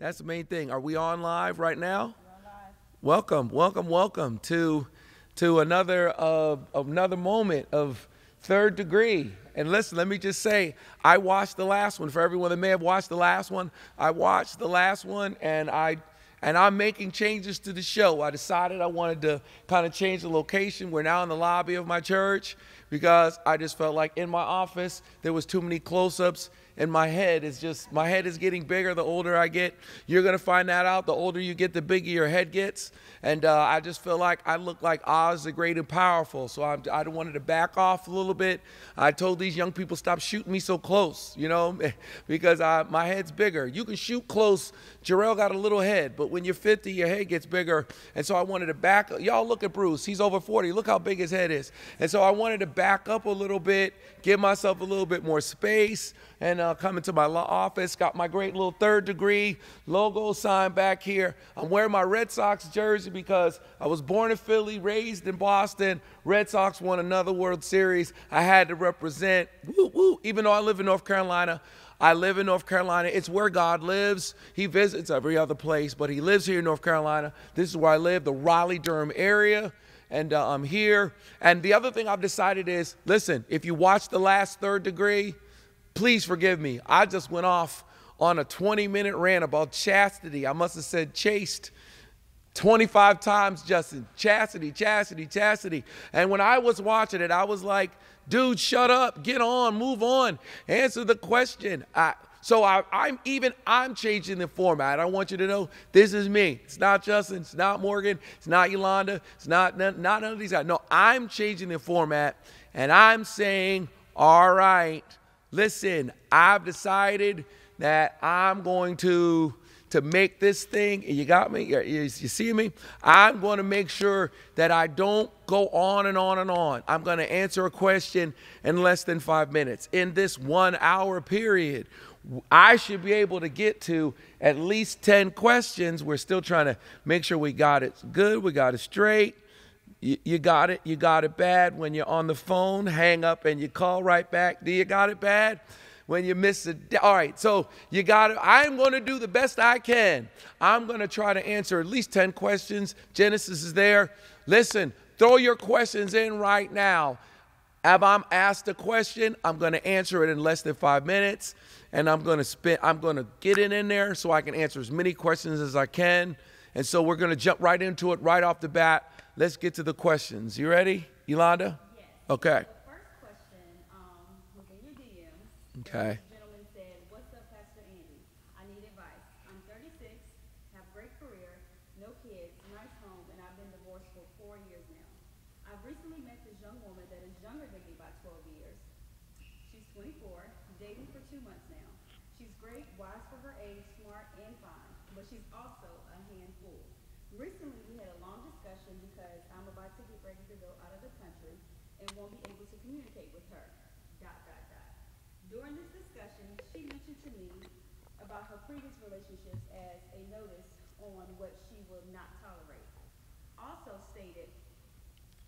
That's the main thing. Are we on live right now? Welcome, welcome, welcome to another moment of third degree. And listen, let me just say, I watched the last one. For everyone that may have watched the last one, I watched the last one, and I'm making changes to the show. I decided I wanted to kind of change the location. We're now in the lobby of my church because I just felt like in my office there was too many close-ups. And my head is getting bigger the older I get. You're going to find that out. The older you get, the bigger your head gets. And I just feel like I look like Oz the Great and Powerful. So I wanted to back off a little bit. I told these young people, stop shooting me so close, because my head's bigger. You can shoot close. Jarrell got a little head, but when you're 50, your head gets bigger. And so I wanted to back up. Y'all look at Bruce. He's over 40. Look how big his head is. And so I wanted to back up a little bit, give myself a little bit more space, and come into my office. Got my great little third degree logo sign back here. I'm wearing my Red Sox jersey because I was born in Philly, raised in Boston. Red Sox won another World Series. I had to represent. Woo, woo. Even though I live in North Carolina, It's where God lives. He visits every other place, but he lives here in North Carolina. This is where I live, the Raleigh-Durham area. And I'm here. And the other thing I've decided is, listen, if you watch the last third degree, please forgive me. I just went off on a 20-minute rant about chastity. I must have said chaste 25 times, Justin. Chastity, chastity, chastity. And when I was watching it, I was like, dude, shut up. Get on. Move on. Answer the question. I'm changing the format. I want you to know this is me. It's not Justin. It's not Morgan. It's not Yolanda. It's not none of these guys. No, I'm changing the format, and I'm saying, all right, listen, I've decided that I'm going to make this thing, you got me? You see me? I'm going to make sure that I don't go on and on and on. I'm going to answer a question in less than 5 minutes. In this 1 hour period, I should be able to get to at least 10 questions. We're still trying to make sure we got it good, we got it straight. You got it bad when you're on the phone, hang up and you call right back. Do you got it bad? When you miss it. All right, so you got it. I'm going to do the best I can. I'm going to try to answer at least 10 questions. Genesis is there. Listen, throw your questions in right now. If I'm asked a question, I'm going to answer it in less than 5 minutes, and I'm going to get it in there so I can answer as many questions as I can. And so we're going to jump right into it right off the bat. Let's get to the questions. You ready, Yolanda? Yes. Okay. The first question was in your DMs. Okay. This gentleman said, what's up, Pastor Andy? I need advice. I'm 36, have great career, no kids, nice home, and I've been divorced for 4 years now. I've recently met this young woman that is younger than me by 12 years. She's 24, dating for 2 months now. She's great, wise for her age, smart, and fine, but she's also a handful. Recently, we had a long discussion because I'm about to get ready to go out of the country and won't be able to communicate with her. ... During this discussion, she mentioned to me about her previous relationships as a notice on what she will not tolerate. Also stated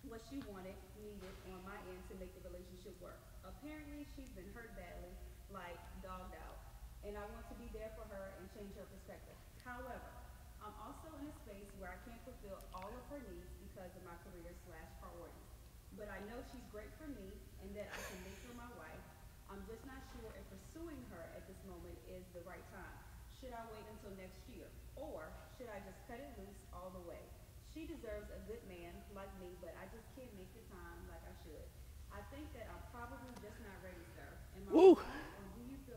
what she needed on my end to make the relationship work. Apparently, she's been hurt badly, like dogged out, and I want to be there for her and change her perspective. However, I'm also in a space where I can't fulfill all of her needs because of my career/priorities. But I know she's great for me and that I can make her my wife. I'm just not sure if pursuing her at this moment is the right time. Should I wait until next year? Or should I just cut it loose all the way? She deserves a good man like me, but I just can't make the time like I should. I think that I'm probably just not ready, sir. Am I wrong, or do you feel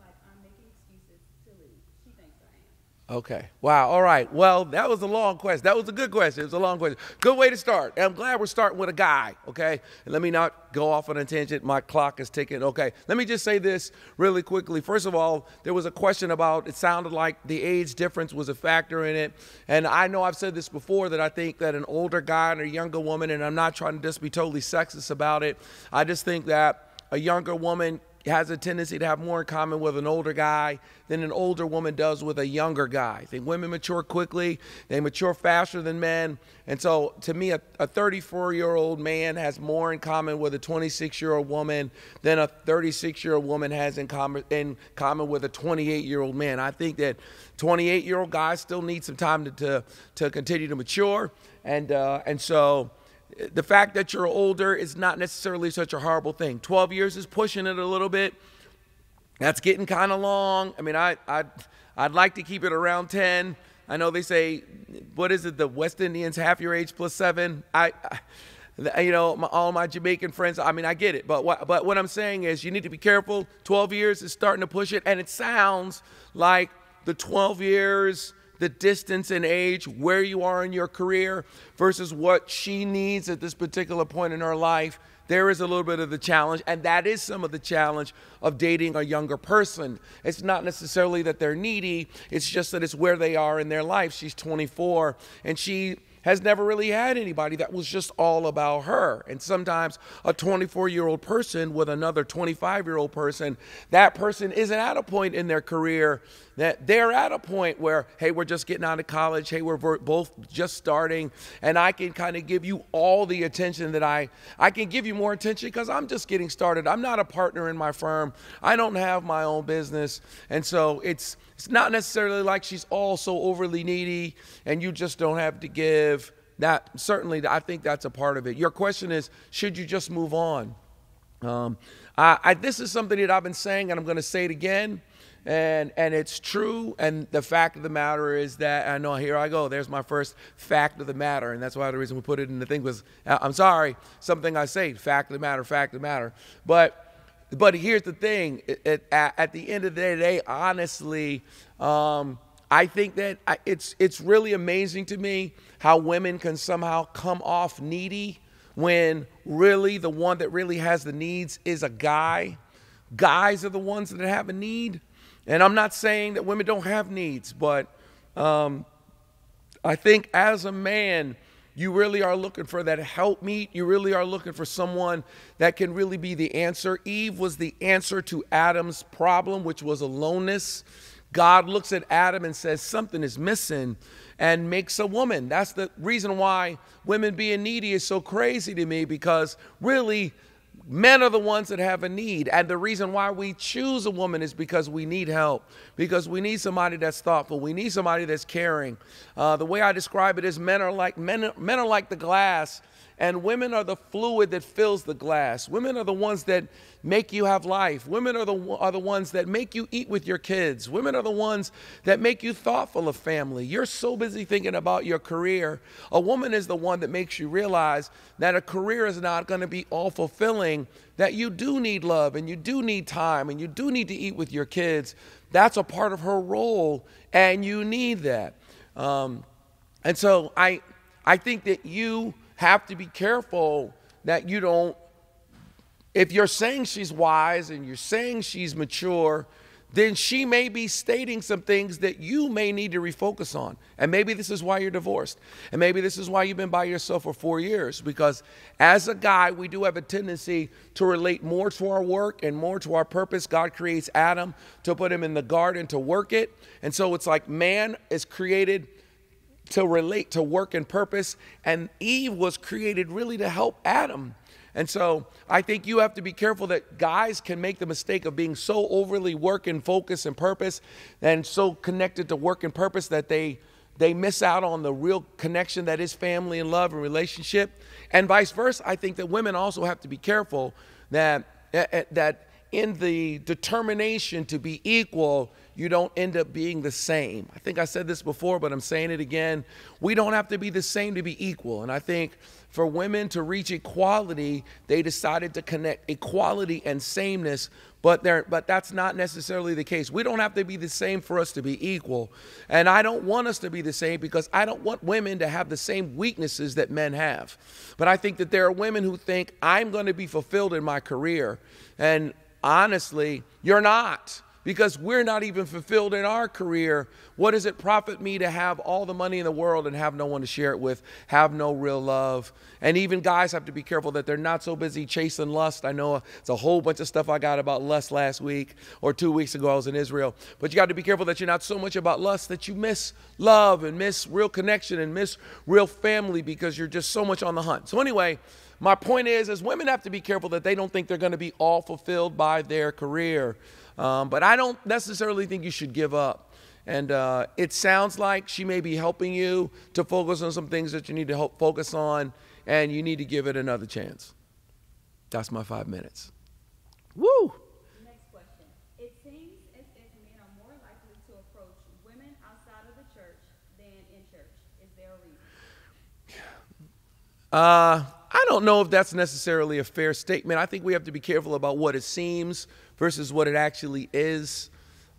like I'm making excuses to leave? She thinks I am. Okay. Wow. All right. Well, that was a long question. That was a good question. It was a long question. Good way to start. And I'm glad we're starting with a guy. Okay. And let me not go off on a tangent. My clock is ticking. Okay. Let me just say this really quickly. First of all, there was a question about, it sounded like the age difference was a factor in it. And I know I've said this before, that I think that an older guy and a younger woman, and I'm not trying to just be totally sexist about it, I just think that a younger woman has a tendency to have more in common with an older guy than an older woman does with a younger guy. I think women mature quickly. They mature faster than men. And so to me, a 34-year-old man has more in common with a 26-year-old woman than a 36-year-old woman has in common with a 28-year-old man. I think that 28-year-old guys still need some time to continue to mature. And so the fact that you're older is not necessarily such a horrible thing. 12 years is pushing it a little bit. That's getting kind of long. I mean, I'd like to keep it around 10. I know they say, what is it, the West Indians, half your age plus 7. All my Jamaican friends, I mean, I get it. But what I'm saying is you need to be careful. 12 years is starting to push it. And it sounds like the 12 years, the distance in age, where you are in your career versus what she needs at this particular point in her life, there is a little bit of the challenge, and that is some of the challenge of dating a younger person. It's not necessarily that they're needy, it's just that it's where they are in their life. She's 24, and she has never really had anybody that was just all about her. And sometimes a 24-year-old person with another 25-year-old person, that person isn't at a point in their career that they're at a point where, hey, we're just getting out of college, hey, we're both just starting, and I can kind of give you all the attention that I can give you more attention because I'm just getting started. I'm not a partner in my firm. I don't have my own business. And so it's not necessarily like she's all so overly needy and you just don't have to give. That certainly, I think that's a part of it. Your question is, should you just move on? This is something that I've been saying, and I'm going to say it again. And it's true, and the fact of the matter is that, I know, here I go, there's my first fact of the matter, and that's why the reason we put it in the thing was, I'm sorry, something I say, fact of the matter. But here's the thing, at the end of the day, honestly, I think that it's really amazing to me how women can somehow come off needy when really the one that really has the needs is a guy. Guys are the ones that have a need. And I'm not saying that women don't have needs, but I think as a man, you really are looking for that helpmeet. You really are looking for someone that can really be the answer. Eve was the answer to Adam's problem, which was aloneness. God looks at Adam and says something is missing and makes a woman. That's the reason why women being needy is so crazy to me, because really, men are the ones that have a need. And the reason why we choose a woman is because we need help, because we need somebody that's thoughtful. We need somebody that's caring. The way I describe it is men are like the glass, and women are the fluid that fills the glass. Women are the ones that make you have life. Women are the ones that make you eat with your kids. Women are the ones that make you thoughtful of family. You're so busy thinking about your career. A woman is the one that makes you realize that a career is not going to be all fulfilling, that you do need love and you do need time and you do need to eat with your kids. That's a part of her role, and you need that. And so I think that you have to be careful that you don't, if you're saying she's wise and you're saying she's mature, then she may be stating some things that you may need to refocus on. And maybe this is why you're divorced. And maybe this is why you've been by yourself for 4 years. Because as a guy, we do have a tendency to relate more to our work and more to our purpose. God creates Adam to put him in the garden to work it. And so it's like man is created to relate to work and purpose, and Eve was created really to help Adam. And so I think you have to be careful that guys can make the mistake of being so overly work and focus and purpose and so connected to work and purpose that they miss out on the real connection that is family and love and relationship. And vice versa, I think that women also have to be careful that in the determination to be equal, you don't end up being the same. I think I said this before, but I'm saying it again. We don't have to be the same to be equal. And I think for women to reach equality, they decided to connect equality and sameness, but that's not necessarily the case. We don't have to be the same for us to be equal. And I don't want us to be the same because I don't want women to have the same weaknesses that men have. But I think that there are women who think, I'm going to be fulfilled in my career. And honestly, you're not. Because we're not even fulfilled in our career. What does it profit me to have all the money in the world and have no one to share it with, have no real love? And even guys have to be careful that they're not so busy chasing lust. I know it's a whole bunch of stuff I got about lust last week, or 2 weeks ago I was in Israel. But you got to be careful that you're not so much about lust that you miss love and miss real connection and miss real family because you're just so much on the hunt. So anyway, my point is women have to be careful that they don't think they're going to be all fulfilled by their career. But I don't necessarily think you should give up. And it sounds like she may be helping you to focus on some things that you need to focus on, and you need to give it another chance. That's my 5 minutes. Woo! Next question. It seems as if men are more likely to approach women outside of the church than in church. Is there a reason? I don't know if that's necessarily a fair statement. I think we have to be careful about what it seems versus what it actually is.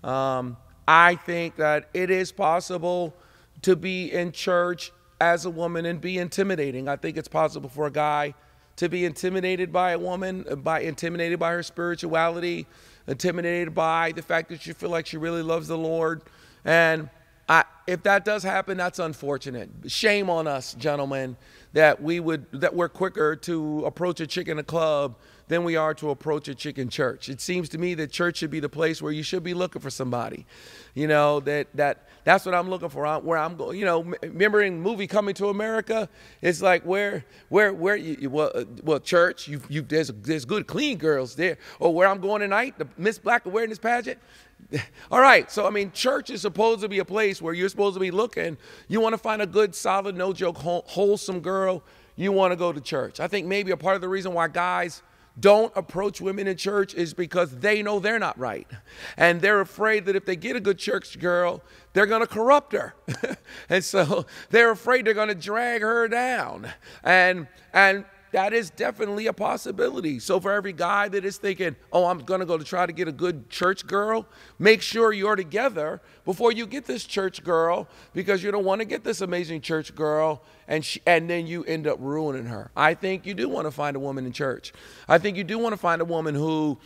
I think that it is possible to be in church as a woman and be intimidating. I think it's possible for a guy to be intimidated by a woman, intimidated by her spirituality, intimidated by the fact that you feel like she really loves the Lord. And if that does happen, that's unfortunate. Shame on us, gentlemen, that we're quicker to approach a chick in a club than we are to approach a chick in church. It seems to me that church should be the place where you should be looking for somebody. You know, that's what I'm looking for. Where I'm going. You know, remembering movie Coming to America? It's like well, church. There's good clean girls there. Or where I'm going tonight, the Miss Black Awareness pageant. All right, so I mean, church is supposed to be a place where you're supposed to be looking. You want to find a good, solid, no joke, wholesome girl. You want to go to church. I think maybe a part of the reason why guys don't approach women in church is because they know they're not right. And they're afraid that if they get a good church girl, they're going to corrupt her. And so they're afraid they're going to drag her down. And that is definitely a possibility. So for every guy that is thinking, oh, I'm going to go to try to get a good church girl, make sure you're together before you get this church girl, because you don't want to get this amazing church girl and then you end up ruining her. I think you do want to find a woman in church. I think you do want to find a woman who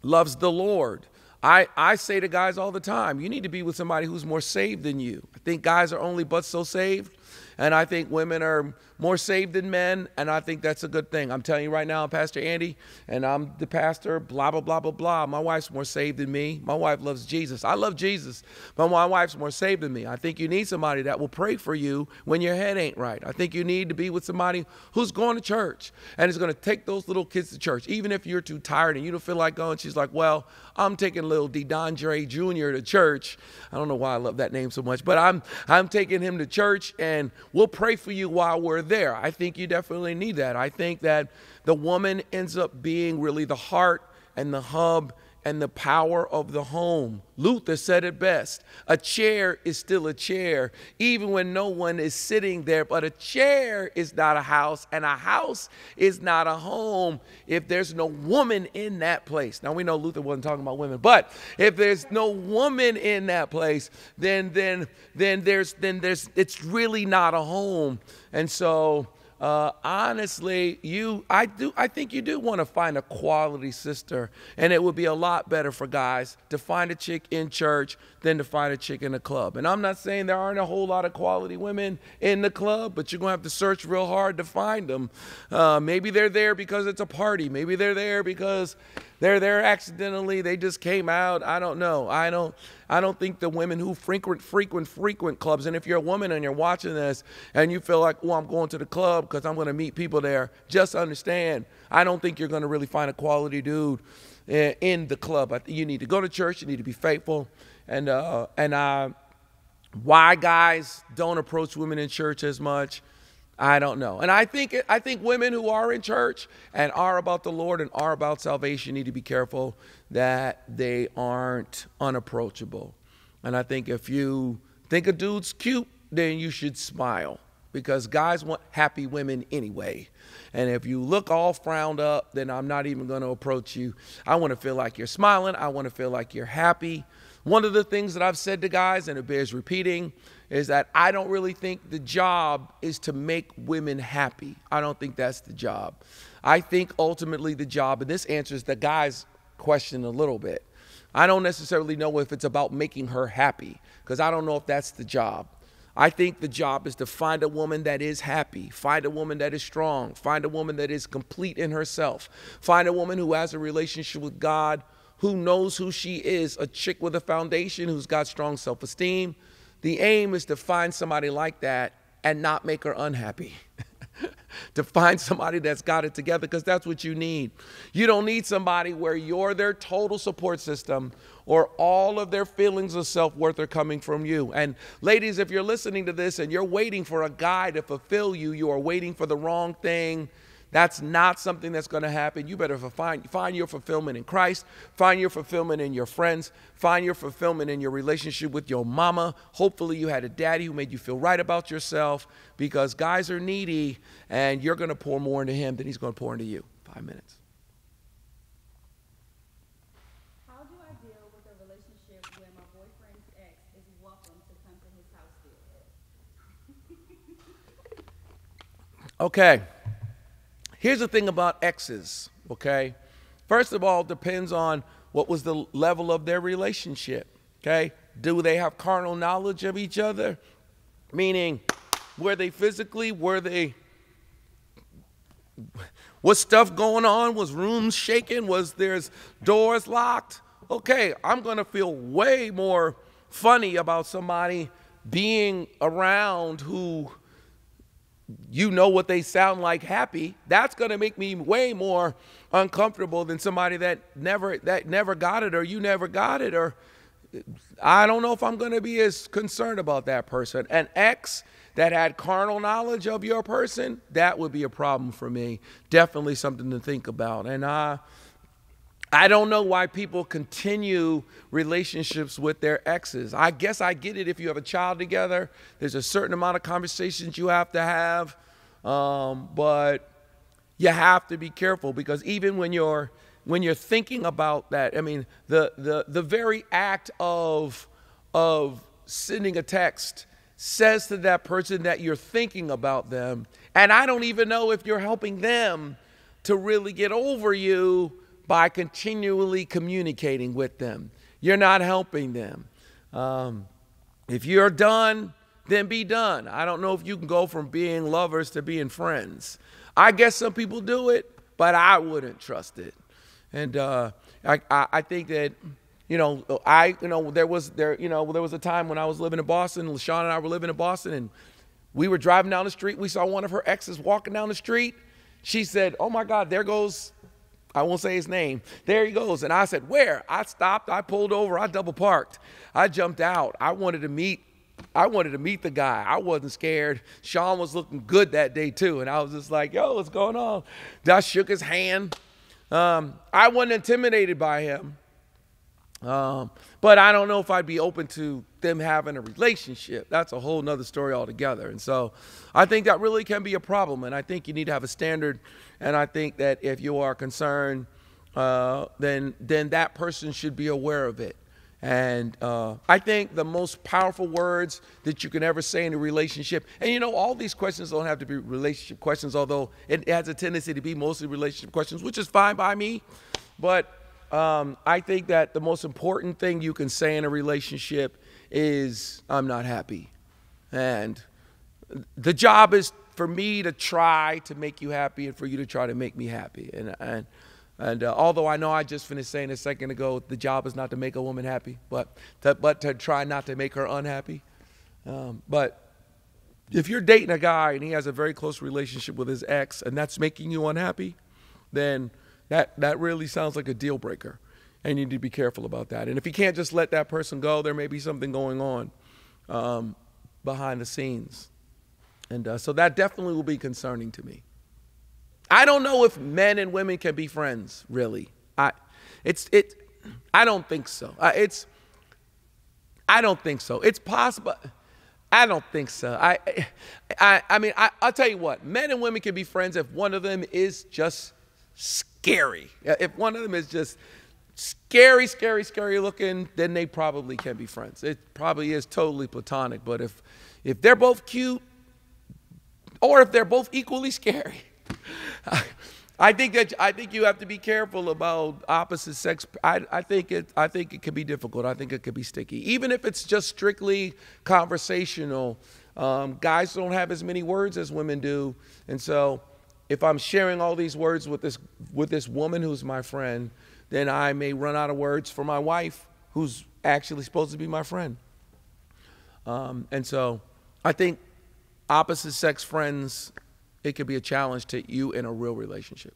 loves the Lord. I say to guys all the time, you need to be with somebody who's more saved than you. I think guys are only but so saved. And I think women are more saved than men, and I think that's a good thing. I'm telling you right now, I'm Pastor Andy, and I'm the pastor, blah, blah, blah, blah, blah. My wife's more saved than me. My wife loves Jesus. I love Jesus, but my wife's more saved than me. I think you need somebody that will pray for you when your head ain't right. I think you need to be with somebody who's going to church and is going to take those little kids to church. Even if you're too tired and you don't feel like going, she's like, well, I'm taking little DeDondre Jr. to church. I don't know why I love that name so much, but I'm taking him to church, and we'll pray for you while we're there. I think you definitely need that. I think that the woman ends up being really the heart and the hub and the power of the home. Luther said it best. A chair is still a chair, even when no one is sitting there. But a chair is not a house, and a house is not a home if there's no woman in that place. Now, we know Luther wasn't talking about women, but if there's no woman in that place, then it's really not a home. And so honestly, I think you do want to find a quality sister, and it would be a lot better for guys to find a chick in church than to find a chick in a club. And I'm not saying there aren't a whole lot of quality women in the club, but you're going to have to search real hard to find them. Maybe they're there because it's a party. Maybe they're there because they're there accidentally. They just came out. I don't know. I don't think the women who frequent clubs, and if you're a woman and you're watching this and you feel like, oh, I'm going to the club because I'm going to meet people there, just understand, I don't think you're going to really find a quality dude in the club. I think you need to go to church. You need to be faithful. And why guys don't approach women in church as much, I don't know. And I think women who are in church and are about the Lord and are about salvation need to be careful that they aren't unapproachable. And I think if you think a dude's cute, then you should smile, because guys want happy women anyway. And if you look all frowned up, then I'm not even going to approach you. I want to feel like you're smiling. I want to feel like you're happy. One of the things that I've said to guys, and it bears repeating, is that I don't really think the job is to make women happy. I don't think that's the job. I think ultimately the job, and this answers the guy's question a little bit. I don't necessarily know if it's about making her happy, because I don't know if that's the job. I think the job is to find a woman that is happy, find a woman that is strong, find a woman that is complete in herself, find a woman who has a relationship with God, who knows who she is, a chick with a foundation who's got strong self-esteem. The aim is to find somebody like that and not make her unhappy. To find somebody that's got it together, because that's what you need. You don't need somebody where you're their total support system or all of their feelings of self-worth are coming from you. And ladies, if you're listening to this and you're waiting for a guy to fulfill you, you are waiting for the wrong thing. That's not something that's going to happen. You better find your fulfillment in Christ. Find your fulfillment in your friends. Find your fulfillment in your relationship with your mama. Hopefully you had a daddy who made you feel right about yourself, because guys are needy and you're going to pour more into him than he's going to pour into you. 5 minutes. How do I deal with a relationship where my boyfriend's ex is welcome to come to his house still? Okay. Here's the thing about exes, okay? First of all, it depends on what was the level of their relationship, okay? Do they have carnal knowledge of each other? Meaning, was stuff going on? Was rooms shaking? Was there's doors locked? Okay, I'm going to feel way more funny about somebody being around who you know what they sound like happy. That's going to make me way more uncomfortable than somebody that never got it, or you never got it, or I don't know if I'm going to be as concerned about that person. An ex that had carnal knowledge of your person, that would be a problem for me. Definitely something to think about. And I don't know why people continue relationships with their exes. I guess I get it if you have a child together. There's a certain amount of conversations you have to have, but you have to be careful, because even when you're thinking about that, I mean, the very act of sending a text says to that person that you're thinking about them, and I don't even know if you're helping them to really get over you by continually communicating with them. You're not helping them. If you're done, then be done. I don't know if you can go from being lovers to being friends. I guess some people do it, but I wouldn't trust it. And I think that, there was a time when I was living in Boston. LaShawn and I were living in Boston, and we were driving down the street. We saw one of her exes walking down the street. She said, "Oh my God, there goes," I won't say his name, "there he goes." And I said, "Where?" I stopped, I pulled over, I double parked. I jumped out. I wanted to meet the guy. I wasn't scared. Sean was looking good that day too. And I was just like, "Yo, what's going on?" I shook his hand. I wasn't intimidated by him. But I don't know if I'd be open to them having a relationship. That's a whole nother story altogether. And so I think that really can be a problem. And I think you need to have a standard. And I think that if you are concerned, then that person should be aware of it. And I think the most powerful words that you can ever say in a relationship, and all these questions don't have to be relationship questions, although it has a tendency to be mostly relationship questions, which is fine by me. But I think that the most important thing you can say in a relationship is, "I'm not happy." And the job is for me to try to make you happy and for you to try to make me happy. And although I know I just finished saying a second ago, the job is not to make a woman happy, but to try not to make her unhappy. But if you're dating a guy and he has a very close relationship with his ex and that's making you unhappy, then that really sounds like a deal breaker. And you need to be careful about that. And if you can't just let that person go, there may be something going on behind the scenes. And so that definitely will be concerning to me. I don't know if men and women can be friends, really. I don't think so. I don't think so. It's possible. I don't think so. I mean, I'll tell you what. Men and women can be friends if one of them is just scary. If one of them is just scary looking, then they probably can be friends. It probably is totally platonic. But if they're both cute, or if they're both equally scary, I think you have to be careful about opposite sex. I think it can be difficult. I think it could be sticky, even if it's just strictly conversational. Guys don't have as many words as women do, and so if I'm sharing all these words with this woman who's my friend, then I may run out of words for my wife, who's actually supposed to be my friend. And so I think opposite sex friends, it could be a challenge to you in a real relationship.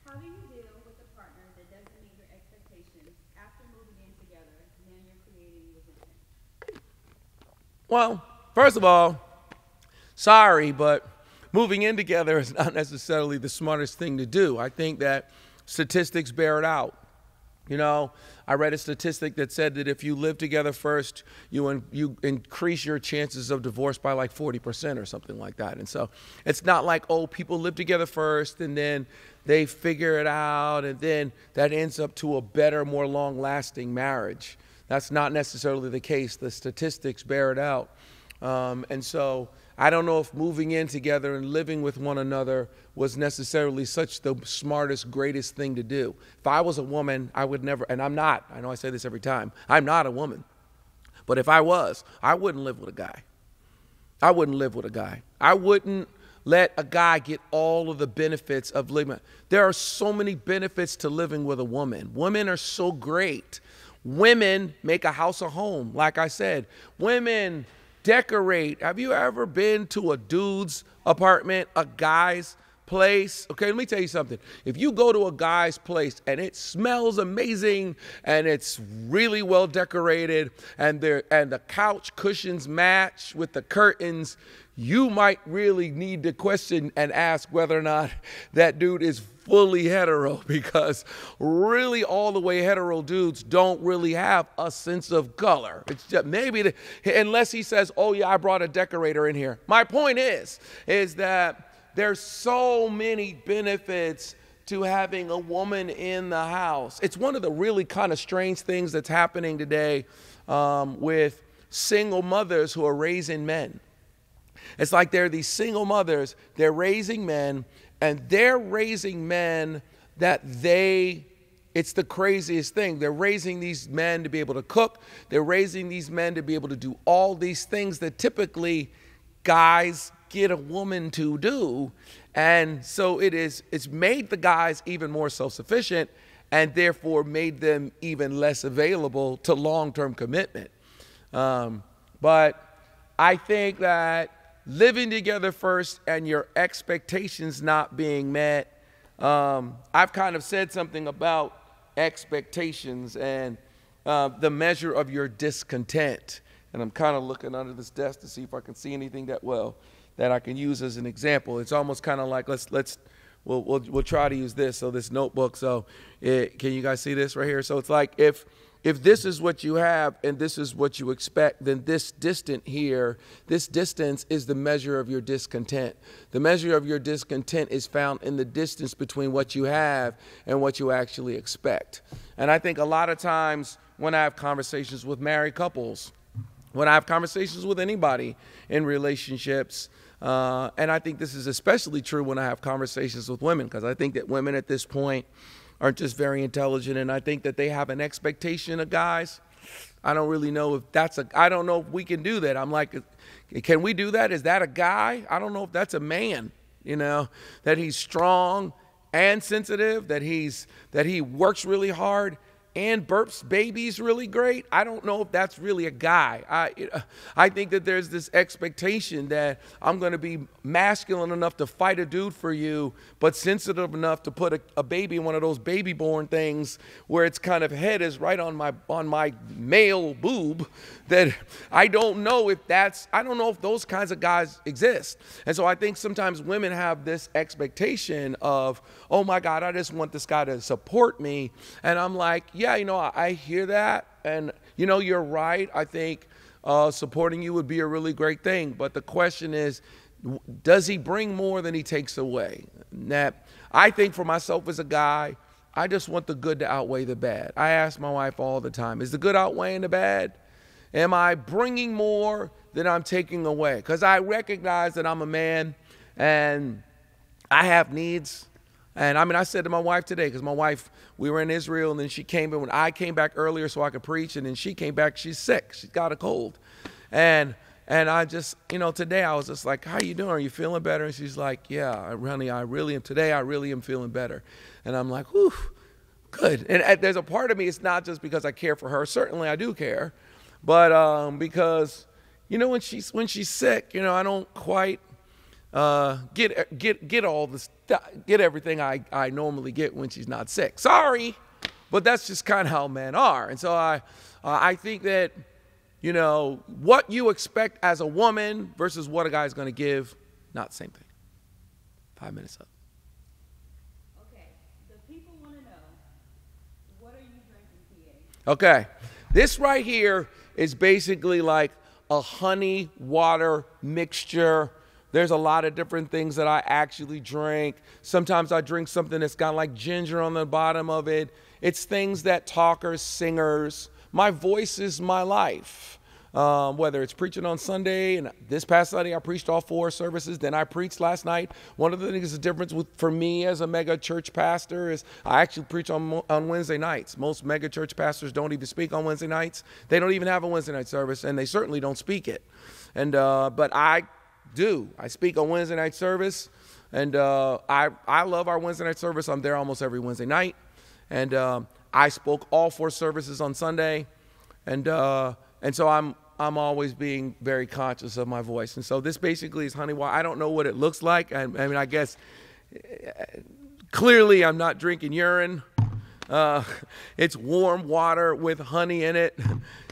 How do you deal with a partner that doesn't meet your expectations after moving in together? Now you're creating resentment. Well, first of all, sorry, but moving in together is not necessarily the smartest thing to do. I think that statistics bear it out. You know, I read a statistic that said that if you live together first, you increase your chances of divorce by like 40% or something like that. And so it's not like, oh, people live together first and then they figure it out and then that ends up to a better, more long-lasting marriage. That's not necessarily the case. The statistics bear it out. And so I don't know if moving in together and living with one another was necessarily such the smartest, greatest thing to do. If I was a woman, I would never, and I'm not, I know I say this every time, I'm not a woman. But if I was, I wouldn't live with a guy. I wouldn't live with a guy. I wouldn't let a guy get all of the benefits of living. There are so many benefits to living with a woman. Women are so great. Women make a house a home, like I said. Women decorate. Have you ever been to a dude's apartment, a guy's place? Okay, let me tell you something. If you go to a guy's place and it smells amazing and it's really well decorated and the couch cushions match with the curtains, you might really need to question and ask whether or not that dude is fully hetero, because really all the way hetero dudes don't really have a sense of color. It's just maybe unless he says, oh yeah, I brought a decorator in here. My point is that there's so many benefits to having a woman in the house. It's one of the really kind of strange things that's happening today with single mothers who are raising men. It's like there are these single mothers, they're raising men, and they're raising men that it's the craziest thing. They're raising these men to be able to cook. They're raising these men to be able to do all these things that typically guys get a woman to do. And so it's made the guys even more self-sufficient and therefore made them even less available to long-term commitment. But I think that living together first and your expectations not being met, I've kind of said something about expectations and the measure of your discontent. And I'm kind of looking under this desk to see if I can see anything that I can use as an example. It's almost kind of like we'll try to use this. So this notebook. So can you guys see this right here? So it's like if this is what you have and this is what you expect, then this distance is the measure of your discontent. The measure of your discontent is found in the distance between what you have and what you actually expect. And I think a lot of times when I have conversations with married couples, when I have conversations with anybody in relationships, and I think this is especially true when I have conversations with women, because I think that women at this point are just very intelligent, and I think that they have an expectation of guys. I don't really know if I don't know if we can do that. I'm like, can we do that? Is that a guy? I don't know if that's a man, that he's strong and sensitive, that he works really hard and burps babies really great. I don't know if that's really a guy. I think that there's this expectation that I'm going to be masculine enough to fight a dude for you, but sensitive enough to put a baby in one of those baby born things where its kind of head is right on my male boob. That I don't know if those kinds of guys exist. And so I think sometimes women have this expectation of, oh my God, I just want this guy to support me. And I'm like, yeah, I hear that. And, you're right. I think supporting you would be a really great thing. But the question is, does he bring more than he takes away? Now, I think for myself as a guy, I just want the good to outweigh the bad. I ask my wife all the time, is the good outweighing the bad? Am I bringing more than I'm taking away? Because I recognize that I'm a man and I have needs. And I mean, I said to my wife today, because my wife, we were in Israel, and then she came in when I came back earlier so I could preach, and then she came back, she's sick. She's got a cold. And I just, today I was just like, how you doing? Are you feeling better? And she's like, yeah, honey, I really am. Today I really am feeling better. And I'm like, whew, good. And there's a part of me, it's not just because I care for her. Certainly I do care. But because, when she's sick, I don't quite get all the stuff, get everything I normally get when she's not sick. Sorry, but that's just kind of how men are. And so I think that, what you expect as a woman versus what a guy's going to give, not the same thing. 5 minutes up. Okay, the people want to know, what are you drinking, PA? Okay, this right here is basically like a honey water mixture. There's a lot of different things that I actually drink. Sometimes I drink something that's got like ginger on the bottom of it. It's things that talkers, singers, my voice is my life. Whether it's preaching on Sunday, and this past Sunday I preached all 4 services, then I preached last night. One of the things, the difference for me as a mega church pastor is I actually preach on Wednesday nights. Most mega church pastors don't even speak on Wednesday nights. They don't even have a Wednesday night service, and they certainly don't speak it. And but I do. I speak on Wednesday night service, and I love our Wednesday night service. I'm there almost every Wednesday night, and I spoke all 4 services on Sunday, and so I'm always being very conscious of my voice. And so this basically is honey water. I don't know what it looks like. I mean, I guess clearly I'm not drinking urine. It's warm water with honey in it,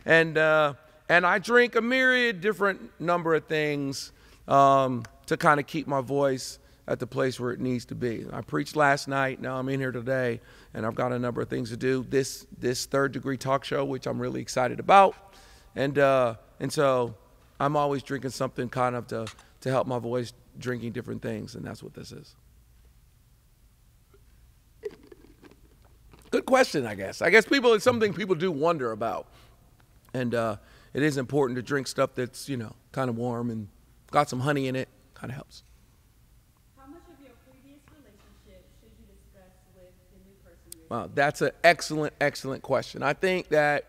and I drink a myriad different number of things to kind of keep my voice at the place where it needs to be. I preached last night. Now I'm in here today, and I've got a number of things to do. This Third Degree talk show, which I'm really excited about, and so I'm always drinking something kind of to help my voice, drinking different things, and that's what this is. Good question, I guess. It's something people do wonder about, and it is important to drink stuff that's kind of warm and got some honey in it. Kind of helps. How much of your previous relationship should you discuss with the new person you're Wow, that's an excellent question. I think that,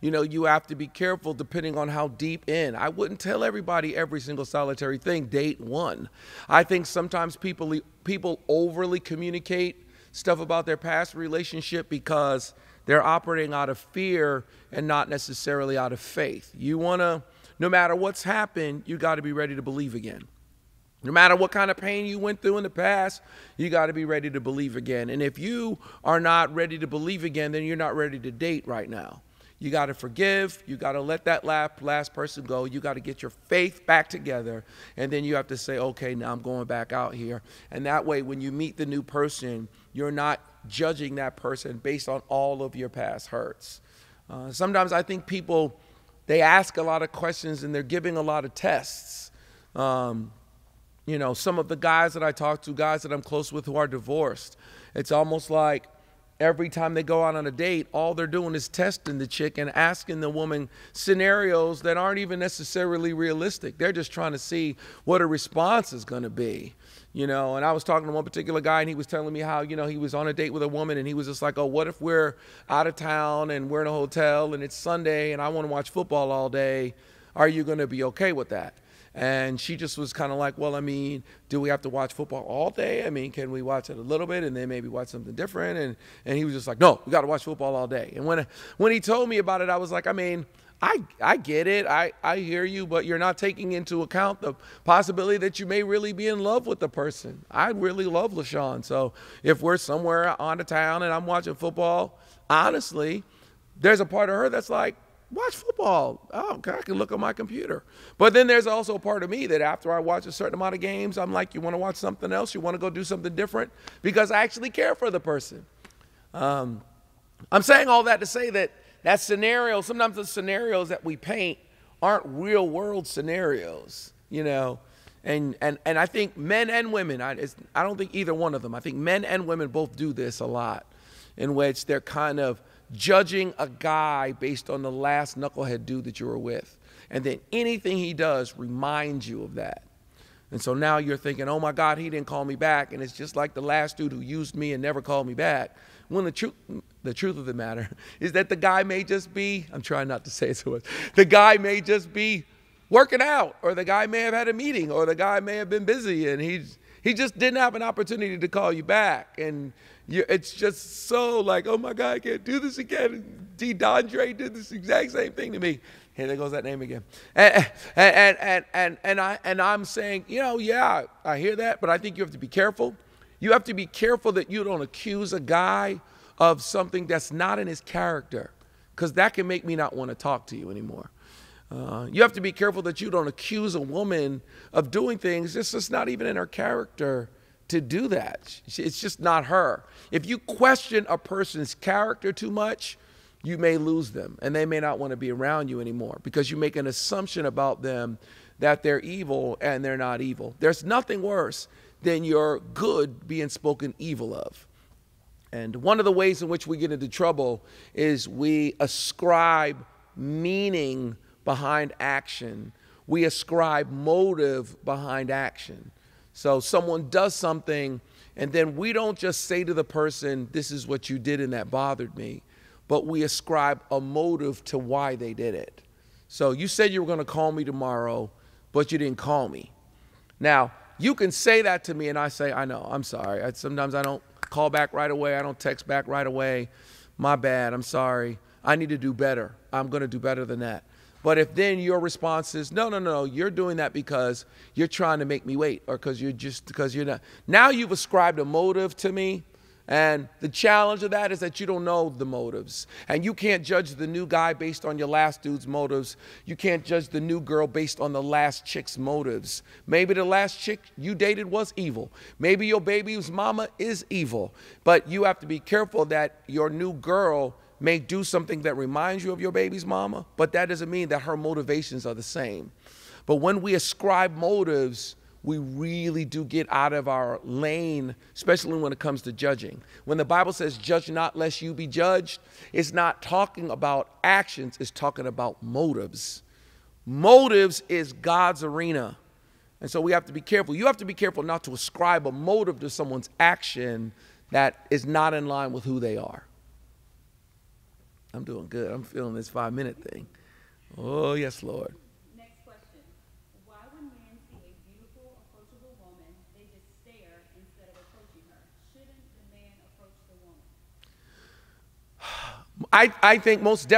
you have to be careful depending on how deep in. I wouldn't tell everybody every single solitary thing, date one. I think sometimes people overly communicate stuff about their past relationship because they're operating out of fear and not necessarily out of faith. You want to, no matter what's happened, you got to be ready to believe again. No matter what kind of pain you went through in the past, you got to be ready to believe again. And if you are not ready to believe again, then you're not ready to date right now. You got to forgive. You got to let that last person go. You got to get your faith back together. And then you have to say, okay, now I'm going back out here. And that way, when you meet the new person, you're not judging that person based on all of your past hurts. Sometimes I think people, they ask a lot of questions and they're giving a lot of tests. Some of the guys that I talk to, guys that I'm close with who are divorced, it's almost like every time they go out on a date, all they're doing is testing the chick and asking the woman scenarios that aren't even necessarily realistic. They're just trying to see what a response is going to be. And I was talking to one particular guy, and he was telling me how, he was on a date with a woman, and he was just like, oh, what if we're out of town and we're in a hotel and it's Sunday and I want to watch football all day? Are you going to be okay with that? And she just was kind of like, well, I mean, do we have to watch football all day? I mean, can we watch it a little bit and then maybe watch something different? And he was just like, no, we got to watch football all day. And when he told me about it, I was like, I mean, I get it. I hear you, but you're not taking into account the possibility that you may really be in love with the person. I really love LaShawn. So if we're somewhere on the town and I'm watching football, honestly, there's a part of her that's like, watch football. Oh, okay, I can look on my computer. But then there's also a part of me that after I watch a certain amount of games, I'm like, you want to watch something else? You want to go do something different? Because I actually care for the person. I'm saying all that to say that scenario, sometimes the scenarios that we paint aren't real world scenarios, And I think men and women, I don't think either one of them, I think men and women both do this a lot, in which they're kind of judging a guy based on the last knucklehead dude that you were with. And then anything he does reminds you of that. And so now you're thinking, oh my God, he didn't call me back. And it's just like the last dude who used me and never called me back. When the truth of the matter is that the guy may just be, I'm trying not to say it so much, the guy may just be working out, or the guy may have had a meeting, or the guy may have been busy, and he just didn't have an opportunity to call you back. And it's just so like, oh my God, I can't do this again. D. Dondre did this exact same thing to me. Hey, there goes that name again. And I'm saying, yeah, I hear that, but I think you have to be careful. You have to be careful that you don't accuse a guy of something that's not in his character, because that can make me not want to talk to you anymore. You have to be careful that you don't accuse a woman of doing things. It's just not even in her character to do that. It's just not her. If you question a person's character too much, you may lose them, and they may not want to be around you anymore because you make an assumption about them that they're evil, and they're not evil. There's nothing worse than your good being spoken evil of. And one of the ways in which we get into trouble is we ascribe meaning behind action. We ascribe motive behind action. So someone does something, and then we don't just say to the person, this is what you did and that bothered me, but we ascribe a motive to why they did it. So you said you were going to call me tomorrow, but you didn't call me. Now, you can say that to me, and I say, I know, I'm sorry. Sometimes I don't call back right away. I don't text back right away. My bad, I'm sorry. I need to do better. I'm going to do better than that. But if then your response is, no, you're doing that because you're trying to make me wait, or because you're not. Now you've ascribed a motive to me. And the challenge of that is that you don't know the motives. And you can't judge the new guy based on your last dude's motives. You can't judge the new girl based on the last chick's motives. Maybe the last chick you dated was evil. Maybe your baby's mama is evil. But you have to be careful that your new girl may do something that reminds you of your baby's mama, but that doesn't mean that her motivations are the same. But when we ascribe motives, we really do get out of our lane, especially when it comes to judging. When the Bible says, judge not lest you be judged, it's not talking about actions, it's talking about motives. Motives is God's arena. And so we have to be careful. You have to be careful not to ascribe a motive to someone's action that is not in line with who they are. I'm doing good. I'm feeling this 5-minute thing. Oh, yes, Lord. Next question. Why when men see a beautiful, approachable woman, they just stare instead of approaching her? Shouldn't the man approach the woman? I think most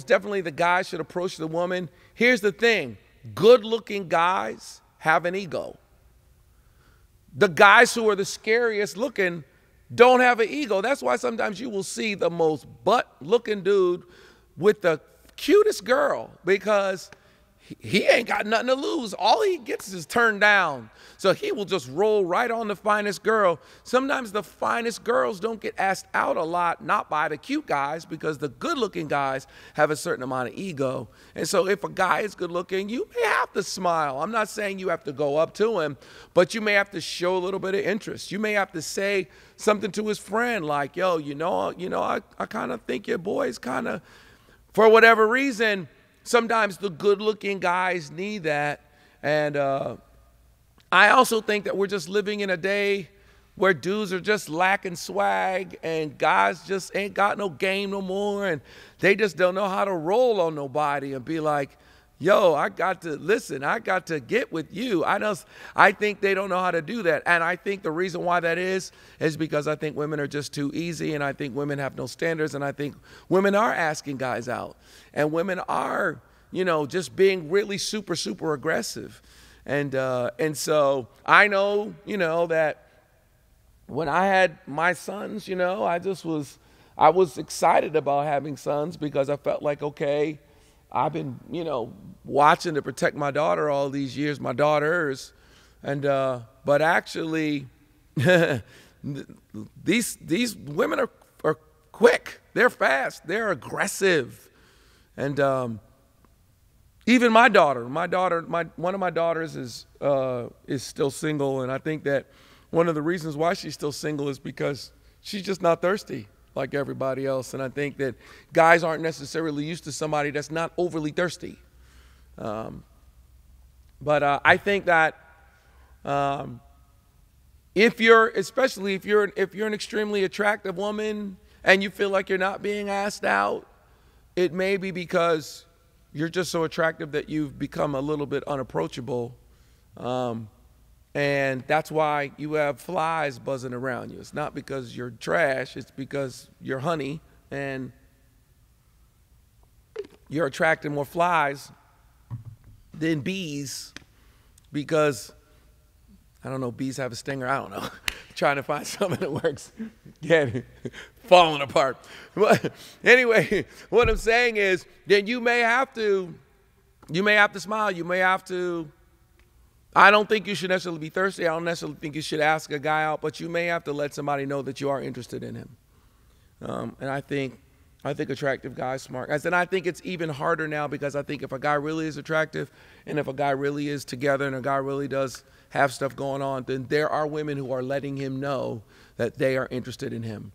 definitely the guy should approach the woman. Here's the thing. Good-looking guys have an ego. The guys who are the scariest looking don't have an ego. That's why sometimes you will see the most butt-looking dude with the cutest girl, because he ain't got nothing to lose. All he gets is turned down. So he will just roll right on the finest girl. Sometimes the finest girls don't get asked out a lot, not by the cute guys, because the good-looking guys have a certain amount of ego. And so if a guy is good-looking, you may have to smile. I'm not saying you have to go up to him, but you may have to show a little bit of interest. You may have to say something to his friend like, yo, I kind of think your boy's kind of, for whatever reason. Sometimes the good-looking guys need that. And I also think that we're just living in a day where dudes are just lacking swag, and guys just ain't got no game no more, and they just don't know how to roll on nobody and be like, yo, I got to get with you. I think they don't know how to do that. And I think the reason why that is because I think women are just too easy, and I think women have no standards, and I think women are asking guys out, and women are, just being really super, super aggressive. And so I know, that when I had my sons, I was excited about having sons, because I felt like, okay, I've been, watching to protect my daughter all these years, my daughters. And, but actually, these women are quick. They're fast. They're aggressive. And, even my daughter, one of my daughters is still single. And I think that one of the reasons why she's still single is because she's just not thirsty like everybody else. And I think that guys aren't necessarily used to somebody that's not overly thirsty. But I think that Especially if you're an extremely attractive woman and you feel like you're not being asked out, it may be because you're just so attractive that you've become a little bit unapproachable. And that's why you have flies buzzing around you. It's not because you're trash. It's because you're honey and you're attracting more flies than bees because, I don't know, bees have a stinger. I don't know. Trying to find something that works. Again, falling apart. But anyway, what I'm saying is then you may have to smile. You may have to, I don't think you should necessarily be thirsty. I don't necessarily think you should ask a guy out, but you may have to let somebody know that you are interested in him. And I think attractive guys, smart guys. And I think it's even harder now because I think if a guy really is attractive and if a guy really is together and a guy really does have stuff going on, then there are women who are letting him know that they are interested in him.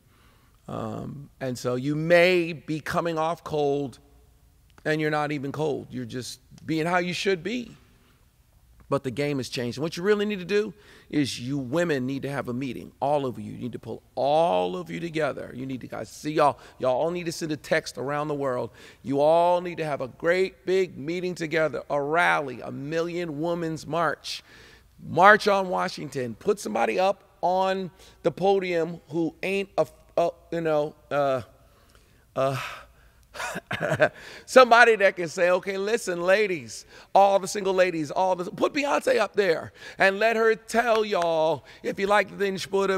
And so you may be coming off cold and you're not even cold. You're just being how you should be. But the game has changed. And what you really need to do is you women need to have a meeting. All of you. You need to pull all of you together. You need to guys see y'all. Y'all all need to send a text around the world. You all need to have a great big meeting together, a rally, a million women's march. March on Washington. Put somebody up on the podium who ain't somebody that can say, okay, listen, ladies, all the single ladies, put Beyonce up there and let her tell y'all if you like the thing, you should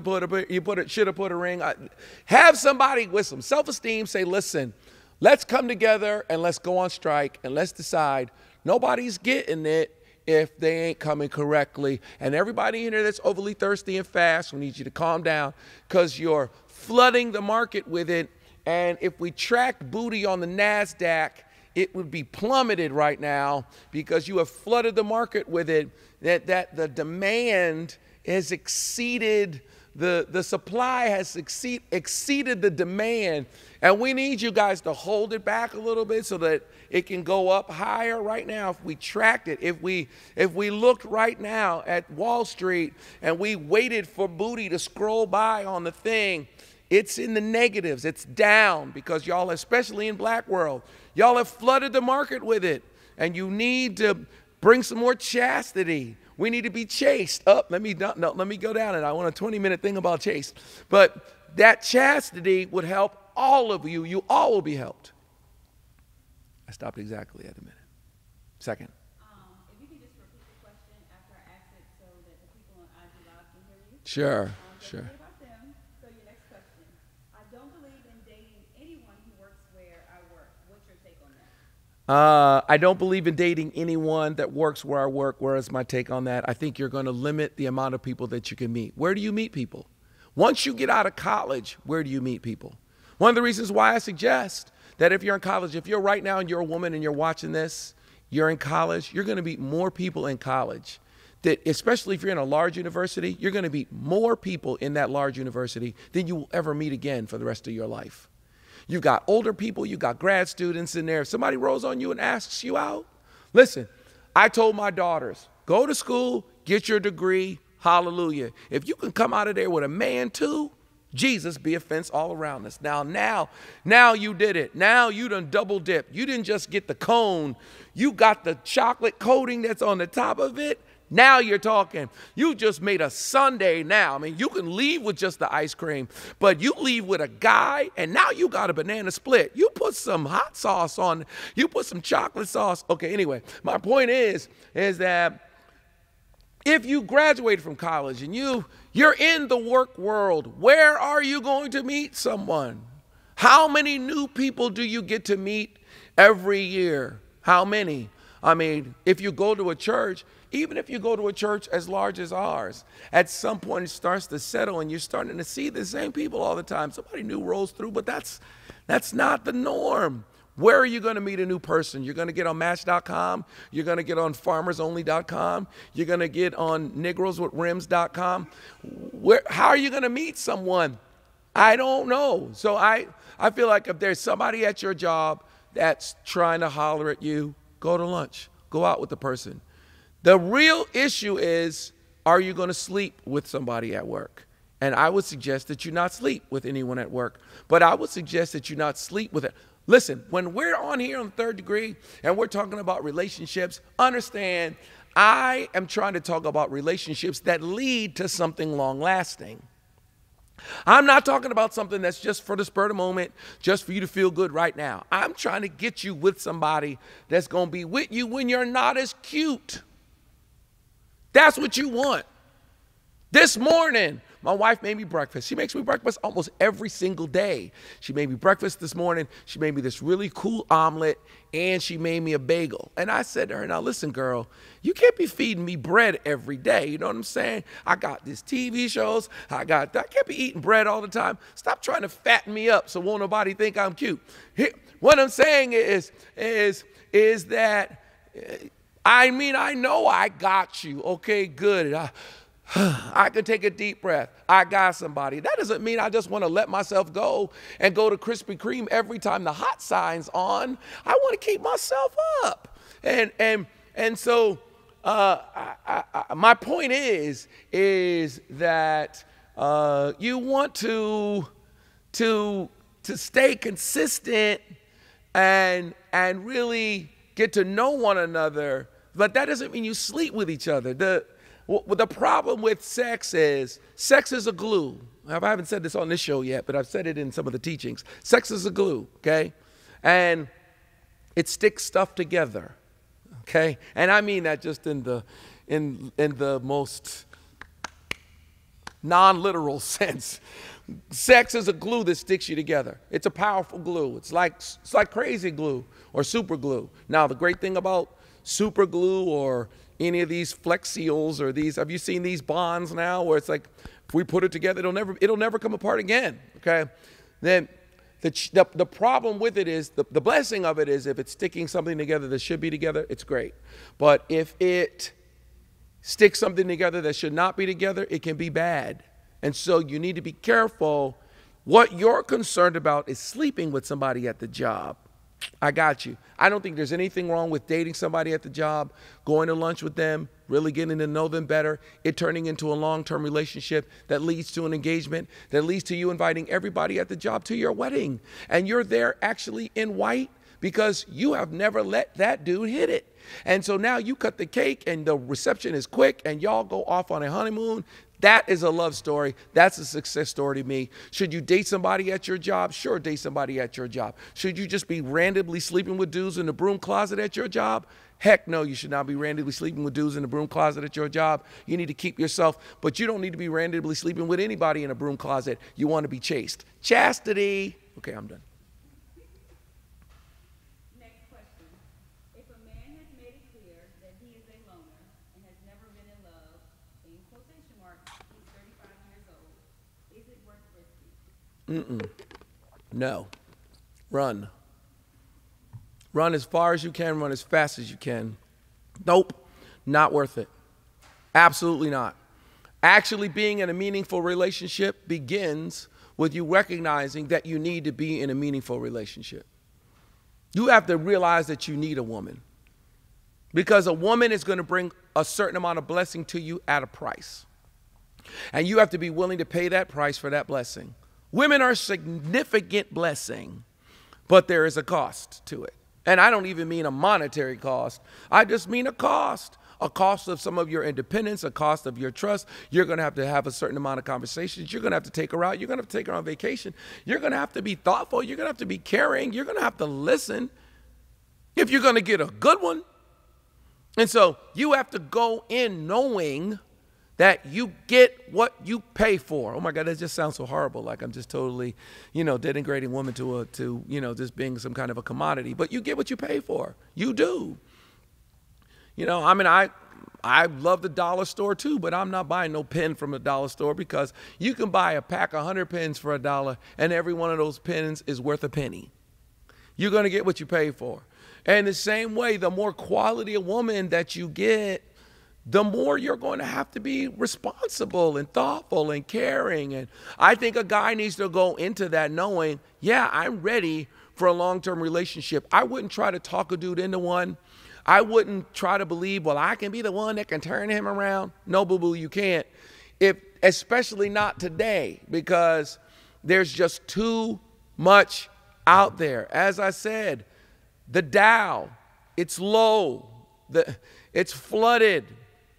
have put a ring. Have somebody with some self-esteem say, listen, let's come together and let's go on strike and let's decide nobody's getting it if they ain't coming correctly. And everybody in here that's overly thirsty and fast, we need you to calm down because you're flooding the market with it. And if we tracked booty on the NASDAQ, it would be plummeted right now because you have flooded the market with it, that the demand has exceeded, the supply has exceeded the demand. And we need you guys to hold it back a little bit so that it can go up higher right now. If we tracked it, if we looked right now at Wall Street and we waited for booty to scroll by on the thing, it's in the negatives. It's down because y'all, especially in black world, y'all have flooded the market with it. And you need to bring some more chastity. We need to be chaste. Let me go down and I want a 20-minute thing about chaste. But that chastity would help all of you. You all will be helped. I stopped exactly at a minute. Second. If you can just repeat the question after I ask it so that the people on IG Live can hear you. Sure. About them. So your next question. I don't believe in dating anyone who works where I work. What's your take on that? I don't believe in dating anyone that works where I work. Where is my take on that? I think you're going to limit the amount of people that you can meet. Where do you meet people? Once you get out of college, where do you meet people? One of the reasons why I suggest that if you're in college, if you're right now and you're a woman and you're watching this, you're in college, you're going to meet more people in college. That especially if you're in a large university, you're going to meet more people in that large university than you will ever meet again for the rest of your life. You got older people, you got grad students in there. If somebody rolls on you and asks you out, listen, I told my daughters, go to school, get your degree, hallelujah. If you can come out of there with a man too, Jesus be a fence all around us. Now you did it. Now you done double dipped. You didn't just get the cone. You got the chocolate coating that's on the top of it. Now you're talking. You just made a sundae now. I mean, you can leave with just the ice cream, but you leave with a guy, and now you got a banana split. You put some hot sauce on. You put some chocolate sauce. Okay, anyway, my point is that if you graduated from college and you're in the work world, where are you going to meet someone? How many new people do you get to meet every year? How many? I mean, if you go to a church, even if you go to a church as large as ours, at some point it starts to settle and you're starting to see the same people all the time. Somebody new rolls through, but that's not the norm. Where are you going to meet a new person? You're going to get on Match.com. You're going to get on FarmersOnly.com. You're going to get on NegrosWithRims.com. How are you going to meet someone? I don't know. So I feel like if there's somebody at your job that's trying to holler at you, go to lunch. Go out with the person. The real issue is, are you going to sleep with somebody at work? And I would suggest that you not sleep with anyone at work. But I would suggest that you not sleep with it. Listen, when we're on here on Third Degree and we're talking about relationships, understand I am trying to talk about relationships that lead to something long-lasting. I'm not talking about something that's just for the spur of the moment, just for you to feel good right now. I'm trying to get you with somebody that's going to be with you when you're not as cute. That's what you want. This morning, my wife made me breakfast. She makes me breakfast almost every single day. She made me breakfast this morning. She made me this really cool omelet, and she made me a bagel. And I said to her, now listen, girl, you can't be feeding me bread every day. You know what I'm saying? I got these TV shows. I can't be eating bread all the time. Stop trying to fatten me up so won't nobody think I'm cute. What I'm saying is that, I know I got you. Okay, good. I can take a deep breath. I got somebody. That doesn't mean I just want to let myself go and go to Krispy Kreme every time the hot sign's on. I want to keep myself up. And so my point is that you want to stay consistent and really get to know one another, but that doesn't mean you sleep with each other. The problem with sex is a glue. I haven't said this on this show yet, but I've said it in some of the teachings. Sex is a glue, okay? And it sticks stuff together, okay? And I mean that just in the most non-literal sense. Sex is a glue that sticks you together. It's a powerful glue. It's like crazy glue or super glue. Now, the great thing about super glue or any of these Flex Seals or these, have you seen these bonds now where it's like, if we put it together, it'll never come apart again, okay? Then the problem with it is, the blessing of it is if it's sticking something together that should be together, it's great. But if it sticks something together that should not be together, it can be bad. And so you need to be careful. What you're concerned about is sleeping with somebody at the job. I got you. I don't think there's anything wrong with dating somebody at the job, going to lunch with them, really getting to know them better, it turning into a long-term relationship that leads to an engagement, that leads to you inviting everybody at the job to your wedding. And you're there actually in white because you have never let that dude hit it. And so now you cut the cake and the reception is quick and y'all go off on a honeymoon. That is a love story. That's a success story to me. Should you date somebody at your job? Sure, date somebody at your job. Should you just be randomly sleeping with dudes in the broom closet at your job? Heck no, you should not be randomly sleeping with dudes in the broom closet at your job. You need to keep yourself, but you don't need to be randomly sleeping with anybody in a broom closet. You want to be chaste. Chastity. Okay, I'm done. Next question. If a man has made it clear that he is a loner and has never been in love, in quotation marks, he's 35 years old, is it worth risking? No. Run. Run as far as you can, run as fast as you can. Nope, not worth it. Absolutely not. Actually being in a meaningful relationship begins with you recognizing that you need to be in a meaningful relationship. You have to realize that you need a woman because a woman is going to bring a certain amount of blessing to you at a price. And you have to be willing to pay that price for that blessing. Women are a significant blessing, but there is a cost to it. And I don't even mean a monetary cost. I just mean a cost of some of your independence, a cost of your trust. You're going to have a certain amount of conversations. You're going to have to take her out. You're going to have to take her on vacation. You're going to have to be thoughtful. You're going to have to be caring. You're going to have to listen if you're going to get a good one. And so you have to go in knowing that you get what you pay for. Oh my God, that just sounds so horrible. Like I'm just totally, denigrating women to just being some kind of a commodity. But you get what you pay for. You do. I love the dollar store too, but I'm not buying no pen from a dollar store because you can buy a pack of 100 pens for $1 and every one of those pens is worth a penny. You're going to get what you pay for. And the same way, the more quality a woman that you get, the more you're going to have to be responsible and thoughtful and caring. And I think a guy needs to go into that knowing, yeah, I'm ready for a long-term relationship. I wouldn't try to talk a dude into one. I wouldn't try to believe, well, I can be the one that can turn him around. No, boo-boo, you can't. Especially not today, because there's just too much out there. As I said, the Dow, it's low. It's flooded.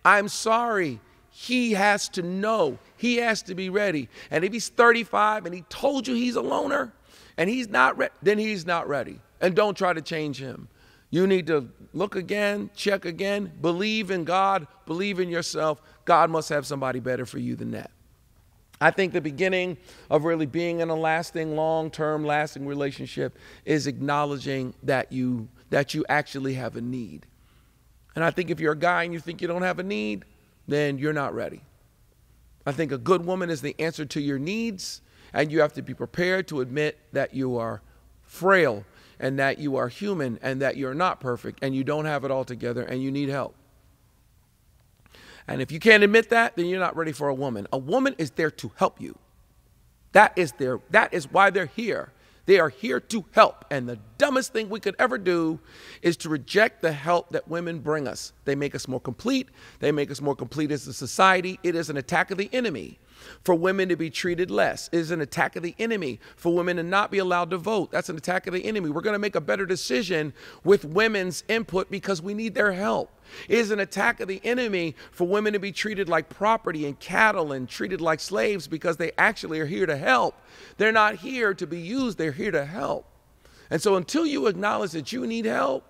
I'm sorry. He has to know. He has to be ready. And if he's 35 and he told you he's a loner and he's not ready, then he's not ready. And don't try to change him. You need to look again, check again, believe in God, believe in yourself. God must have somebody better for you than that. I think the beginning of really being in a lasting, long-term, lasting relationship is acknowledging that you actually have a need. And I think if you're a guy and you think you don't have a need, then you're not ready. I think a good woman is the answer to your needs, and you have to be prepared to admit that you are frail and that you are human and that you're not perfect and you don't have it all together and you need help. And if you can't admit that, then you're not ready for a woman. A woman is there to help you. That is why they're here. They are here to help. And the dumbest thing we could ever do is to reject the help that women bring us. They make us more complete. They make us more complete as a society. It is an attack of the enemy for women to be treated less. It is an attack of the enemy for women to not be allowed to vote. That's an attack of the enemy. We're going to make a better decision with women's input because we need their help. It is an attack of the enemy for women to be treated like property and cattle and treated like slaves because they actually are here to help. They're not here to be used. They're here to help. And so until you acknowledge that you need help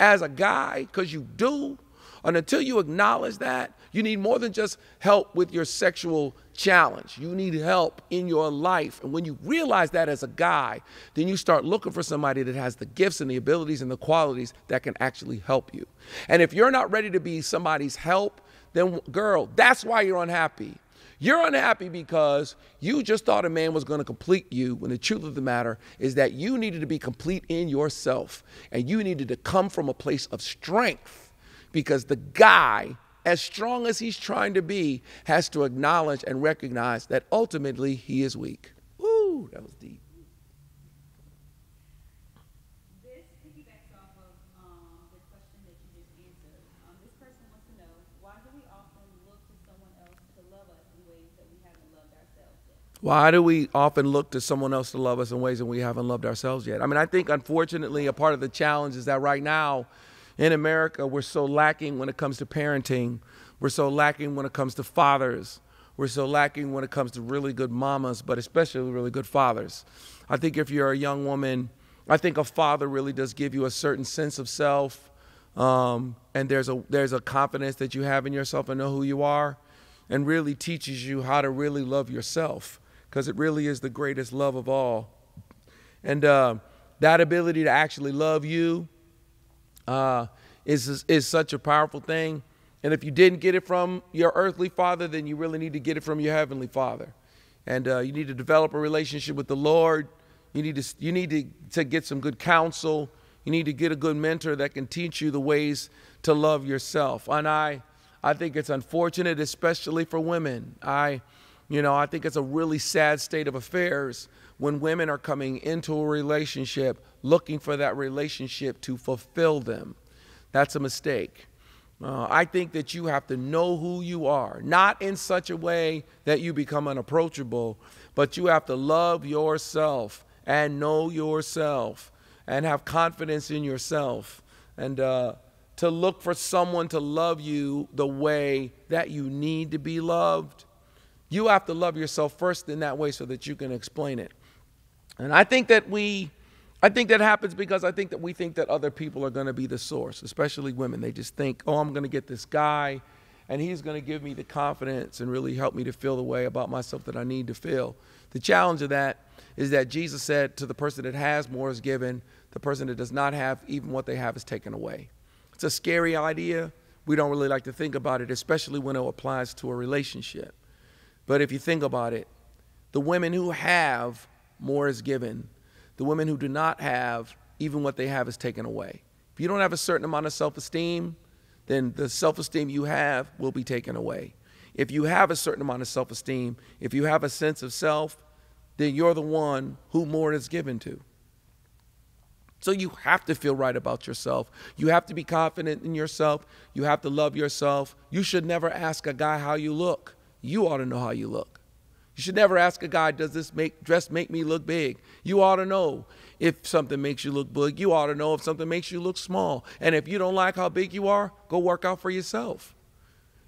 as a guy, because you do, and until you acknowledge that, you need more than just help with your sexual challenge. You need help in your life. And when you realize that as a guy, then you start looking for somebody that has the gifts and the abilities and the qualities that can actually help you. And if you're not ready to be somebody's help, then girl, that's why you're unhappy. You're unhappy because you just thought a man was going to complete you, when the truth of the matter is that you needed to be complete in yourself. And you needed to come from a place of strength, because the guy, as strong as he's trying to be, has to acknowledge and recognize that ultimately he is weak. Woo, that was deep. This piggybacks off of the question that you just answered. This person wants to know, why do we often look to someone else to love us in ways that we haven't loved ourselves yet? Why do we often look to someone else to love us in ways that we haven't loved ourselves yet? I mean, I think, unfortunately, a part of the challenge is that right now in America, we're so lacking when it comes to parenting. We're so lacking when it comes to fathers. We're so lacking when it comes to really good mamas, but especially really good fathers. I think if you're a young woman, I think a father really does give you a certain sense of self, and there's a confidence that you have in yourself and know who you are, and really teaches you how to really love yourself, because it really is the greatest love of all. And that ability to actually love you is such a powerful thing. And if you didn't get it from your earthly father, then you really need to get it from your heavenly Father. And you need to develop a relationship with the Lord. You need to get some good counsel. You need to get a good mentor that can teach you the ways to love yourself. And I think it's unfortunate, especially for women. I think it's a really sad state of affairs when women are coming into a relationship looking for that relationship to fulfill them. That's a mistake. I think that you have to know who you are, not in such a way that you become unapproachable, but you have to love yourself and know yourself and have confidence in yourself, and to look for someone to love you the way that you need to be loved. You have to love yourself first in that way so that you can explain it. And I think that happens because I think that we think that other people are going to be the source, especially women. They just think, oh, I'm going to get this guy, and he's going to give me the confidence and really help me to feel the way about myself that I need to feel. The challenge of that is that Jesus said to the person that has, more is given. The person that does not have, even what they have is taken away. It's a scary idea. We don't really like to think about it, especially when it applies to a relationship. But if you think about it, the women who have, more is given. The women who do not have, even what they have is taken away. If you don't have a certain amount of self-esteem, then the self-esteem you have will be taken away. If you have a certain amount of self-esteem, if you have a sense of self, then you're the one who more is given to. So you have to feel right about yourself. You have to be confident in yourself. You have to love yourself. You should never ask a guy how you look. You ought to know how you look. You should never ask a guy, does this dress make me look big? You ought to know if something makes you look big. You ought to know if something makes you look small. And if you don't like how big you are, go work out for yourself.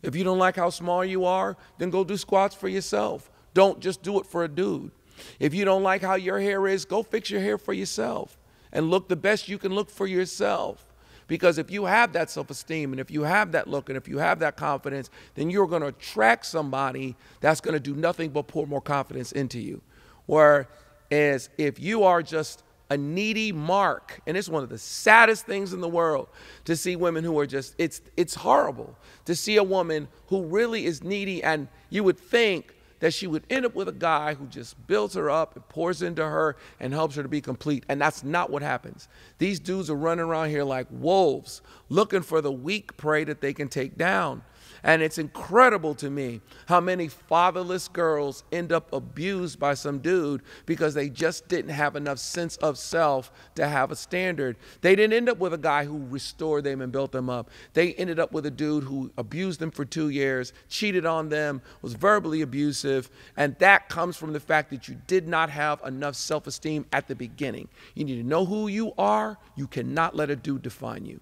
If you don't like how small you are, then go do squats for yourself. Don't just do it for a dude. If you don't like how your hair is, go fix your hair for yourself and look the best you can look for yourself. Because if you have that self-esteem and if you have that look and if you have that confidence, then you're going to attract somebody that's going to do nothing but pour more confidence into you. Whereas if you are just a needy mark, and it's one of the saddest things in the world to see women who are just, it's horrible to see a woman who really is needy, and you would think that she would end up with a guy who just builds her up and pours into her and helps her to be complete. And that's not what happens. These dudes are running around here like wolves, looking for the weak prey that they can take down. And it's incredible to me how many fatherless girls end up abused by some dude because they just didn't have enough sense of self to have a standard. They didn't end up with a guy who restored them and built them up. They ended up with a dude who abused them for 2 years, cheated on them, was verbally abusive. And that comes from the fact that you did not have enough self-esteem at the beginning. You need to know who you are. You cannot let a dude define you.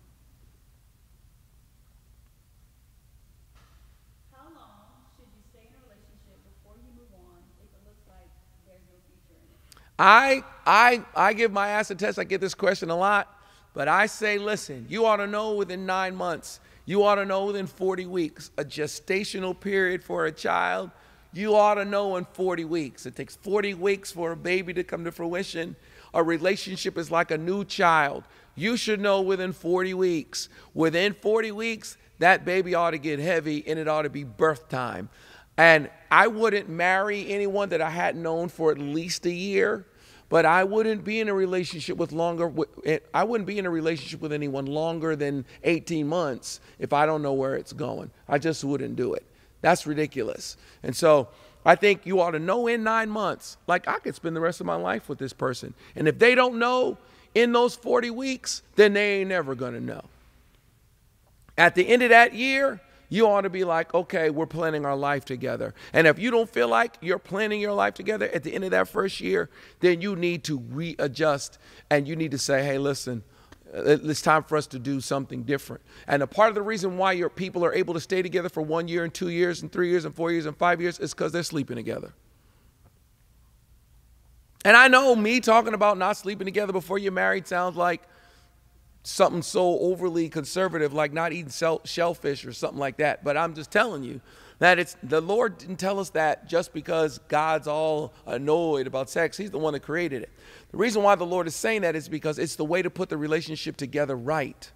I give my acid test. I get this question a lot, but I say, listen, you ought to know within 9 months. You ought to know within 40 weeks. A gestational period for a child, you ought to know in 40 weeks. It takes 40 weeks for a baby to come to fruition. A relationship is like a new child. You should know within 40 weeks. Within 40 weeks, that baby ought to get heavy and it ought to be birth time. And I wouldn't marry anyone that I hadn't known for at least a year, but I wouldn't be in a relationship with anyone longer than 18 months if I don't know where it's going. I just wouldn't do it. That's ridiculous. And so I think you ought to know in 9 months, like I could spend the rest of my life with this person. And if they don't know in those 40 weeks, then they ain't never going to know. At the end of that year, you ought to be like, okay, we're planning our life together. And if you don't feel like you're planning your life together at the end of that first year, then you need to readjust and you need to say, hey, listen, it's time for us to do something different. And a part of the reason why your people are able to stay together for 1 year and 2 years and 3 years and 4 years and 5 years is because they're sleeping together. And I know me talking about not sleeping together before you're married sounds like something so overly conservative, like not eating shellfish or something like that. But I'm just telling you that the Lord didn't tell us that just because God's all annoyed about sex. He's the one that created it. The reason why the Lord is saying that is because it's the way to put the relationship together right.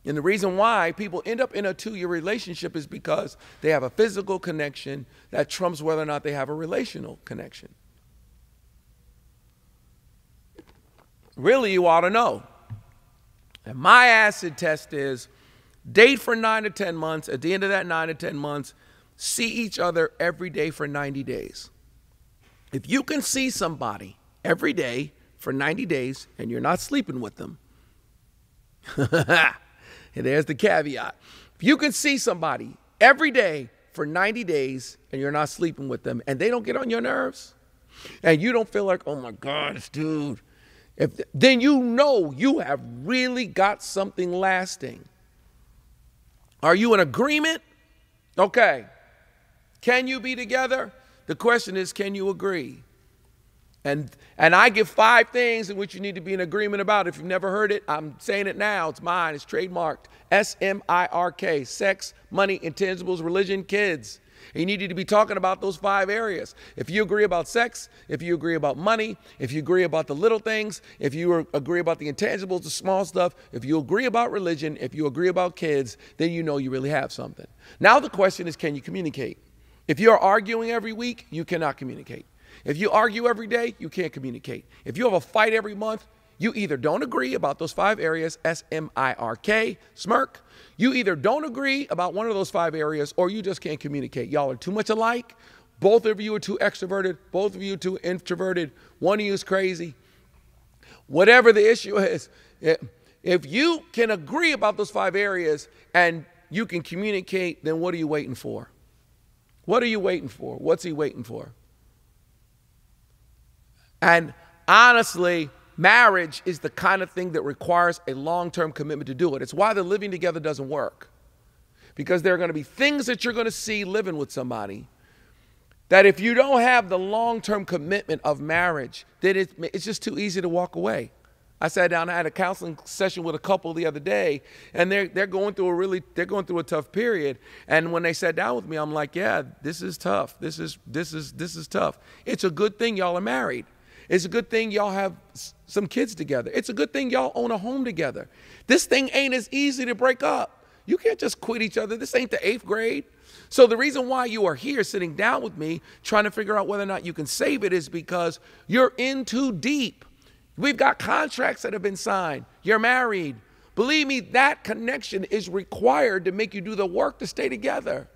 And the reason why people end up in a 2-year relationship is because they have a physical connection that trumps whether or not they have a relational connection. Really, you ought to know. And my acid test is date for 9 to 10 months. At the end of that 9 to 10 months, see each other every day for 90 days. If you can see somebody every day for 90 days and you're not sleeping with them, and there's the caveat. If you can see somebody every day for 90 days and you're not sleeping with them and they don't get on your nerves and you don't feel like, oh my gosh, dude, then you know you have really got something lasting. Are you in agreement? Okay. Can you be together? The question is, can you agree? And I give 5 things in which you need to be in agreement about. If you've never heard it, I'm saying it now. It's mine. It's trademarked. SMIRK. Sex, money, intangibles, religion, kids. And you need to be talking about those 5 areas. If you agree about sex, if you agree about money, if you agree about the little things, if you agree about the intangibles, the small stuff, if you agree about religion, if you agree about kids, then you know you really have something. Now the question is, can you communicate? If you're arguing every week, you cannot communicate. If you argue every day, you can't communicate. If you have a fight every month, you either don't agree about those 5 areas, SMIRK, smirk. You either don't agree about one of those 5 areas or you just can't communicate. Y'all are too much alike. Both of you are too extroverted. Both of you are too introverted. One of you is crazy. Whatever the issue is, if you can agree about those 5 areas and you can communicate, then what are you waiting for? What are you waiting for? What's he waiting for? And honestly, marriage is the kind of thing that requires a long-term commitment to do it. It's why the living together doesn't work. Because there are going to be things that you're going to see living with somebody that if you don't have the long-term commitment of marriage, then it's just too easy to walk away. I sat down, I had a counseling session with a couple the other day, and they're going through a tough period. And when they sat down with me, I'm like, yeah, this is tough. This is tough. It's a good thing y'all are married. It's a good thing y'all have some kids together. It's a good thing y'all own a home together. This thing ain't as easy to break up. You can't just quit each other. This ain't the 8th grade. So the reason why you are here sitting down with me trying to figure out whether or not you can save it is because you're in too deep. We've got contracts that have been signed. You're married. Believe me, that connection is required to make you do the work to stay together.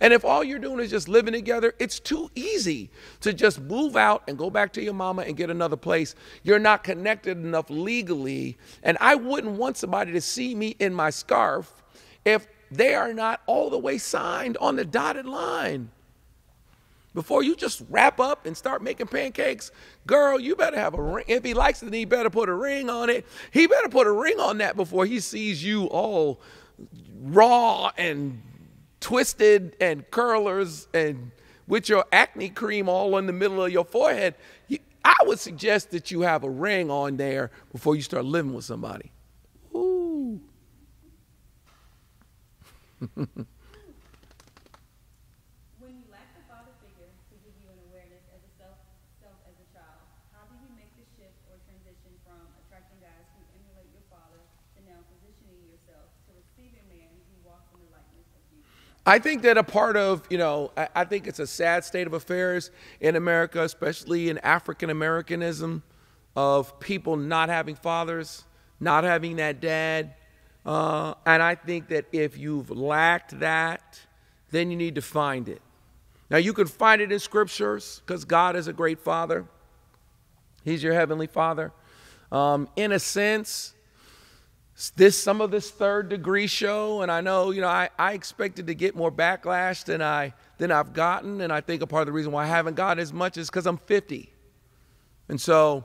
And if all you're doing is just living together, it's too easy to just move out and go back to your mama and get another place. You're not connected enough legally. And I wouldn't want somebody to see me in my scarf if they are not all the way signed on the dotted line. Before you just wrap up and start making pancakes, girl, you better have a ring. If he likes it, then he better put a ring on it. He better put a ring on that before he sees you all raw and twisted and curlers and with your acne cream all in the middle of your forehead. I would suggest that you have a ring on there before you start living with somebody. Ooh. When you lack the father figure to give you an awareness as a self as a child, how do you make the shift or transition from attracting guys who emulate your father to now positioning yourself to receive a man who walks in the likeness of Jesus? I think that a part of, I think it's a sad state of affairs in America, especially in African Americanism, of people not having fathers, not having that dad. And I think that if you've lacked that, then you need to find it. Now, you can find it in scriptures because God is a great father. He's your heavenly father. In a sense, some of this 3rd degree show, and I know, I expected to get more backlash than I've gotten. And I think a part of the reason why I haven't gotten as much is because I'm 50. And so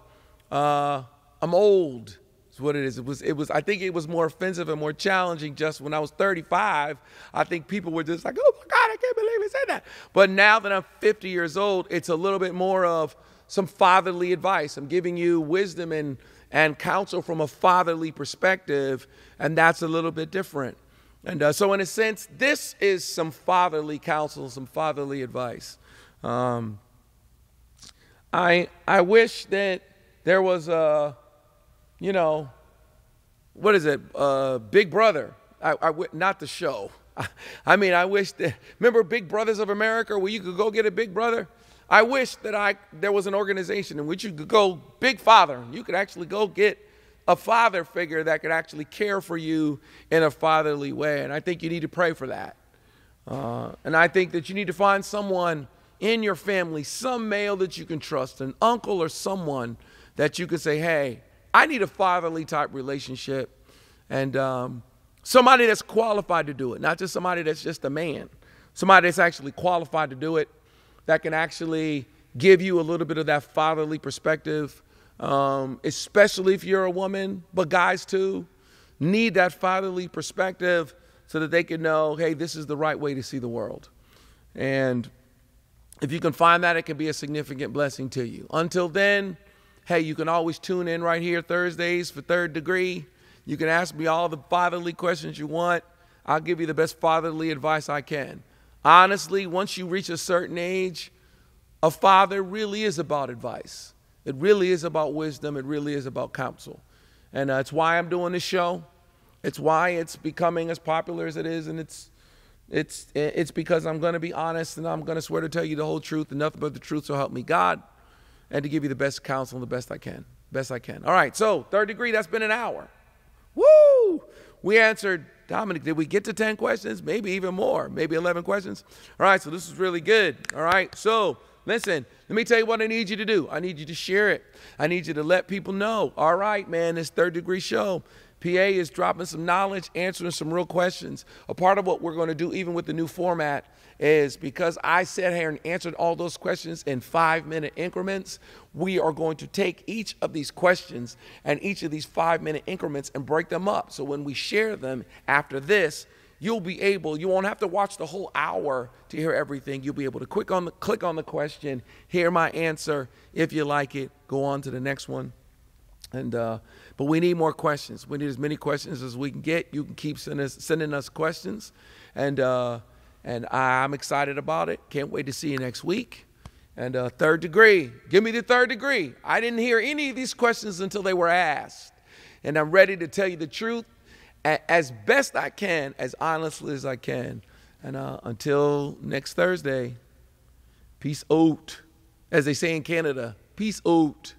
I'm old. What it is. It was. I think it was more offensive and more challenging just when I was 35. I think people were just like, oh my God, I can't believe he said that. But now that I'm 50 years old, it's a little bit more of some fatherly advice. I'm giving you wisdom and counsel from a fatherly perspective, and that's a little bit different. And so in a sense, this is some fatherly counsel, some fatherly advice. I wish that there was a, what is it? Big Brother. Not the show. I wish that, remember Big Brothers of America where you could go get a big brother? I wish that there was an organization in which you could go Big Father. You could actually go get a father figure that could actually care for you in a fatherly way. And I think you need to pray for that. And I think that you need to find someone in your family, some male that you can trust, an uncle or someone that you could say, hey, I need a fatherly type relationship, and somebody that's qualified to do it, not just somebody that's just a man, somebody that's actually qualified to do it, that can actually give you a little bit of that fatherly perspective, especially if you're a woman, but guys too need that fatherly perspective so that they can know, hey, this is the right way to see the world. And if you can find that, it can be a significant blessing to you. Until then, hey, you can always tune in right here Thursdays for 3rd Degree. You can ask me all the fatherly questions you want. I'll give you the best fatherly advice I can. Honestly, once you reach a certain age, a father really is about advice. It really is about wisdom. It really is about counsel. And it's why I'm doing this show. It's why it's becoming as popular as it is. And it's because I'm going to be honest, and I'm going to swear to tell you the whole truth and nothing but the truth, so help me God. And to give you the best counsel and the best I can. All right, so 3rd Degree, that's been an hour. Woo! We answered, Dominic, did we get to 10 questions? Maybe even more, maybe 11 questions. All right, so this is really good. All right, so Listen, let me tell you what I need you to do. I need you to share it. I need you to let people know. All right, man, this Third Degree Show. PA is dropping some knowledge, answering some real questions. A part of what we're going to do, even with the new format, is because I sat here and answered all those questions in 5-minute increments, we are going to take each of these questions and each of these 5-minute increments and break them up. So when we share them after this, you won't have to watch the whole hour to hear everything. You'll be able to click on the question, hear my answer. If you like it, go on to the next one. And but we need more questions. We need as many questions as we can get. You can keep sending us questions, and I'm excited about it. Can't wait to see you next week. And Third Degree, give me the third degree. I didn't hear any of these questions until they were asked, and I'm ready to tell you the truth as best I can, as honestly as I can. And until next Thursday, peace out, as they say in Canada. Peace out.